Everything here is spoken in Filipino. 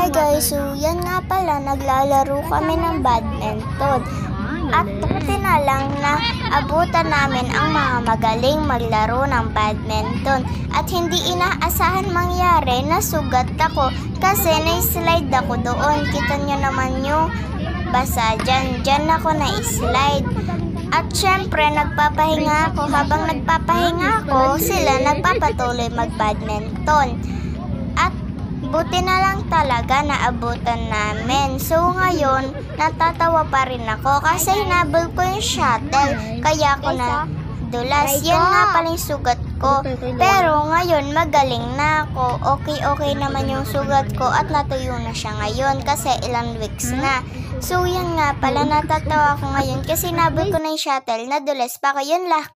Hi guys, so yan nga pala, naglalaro kami ng badminton. At buti na lang na abutan namin ang mga magaling maglaro ng badminton. At hindi inaasahan mangyari na sugat ako kasi na-slide ako doon. Kita nyo naman yung basa dyan. Dyan ako na-slide. At syempre, nagpapahinga ako. Habang nagpapahinga ako, sila nagpapatuloy mag-badminton. At buti na lang talaga na abutan namin. So ngayon, natatawa pa rin ako kasi hinabol ko yung shuttle. Kaya ako na dulas. Yan nga pala yung sugat ko. Pero ngayon, magaling na ako. Okay naman yung sugat ko at natuyo na siya ngayon kasi ilang weeks na. So yan nga pala, natatawa ako ngayon kasi hinabol ko na yung shuttle. Nadulas pa ko. Yun lang.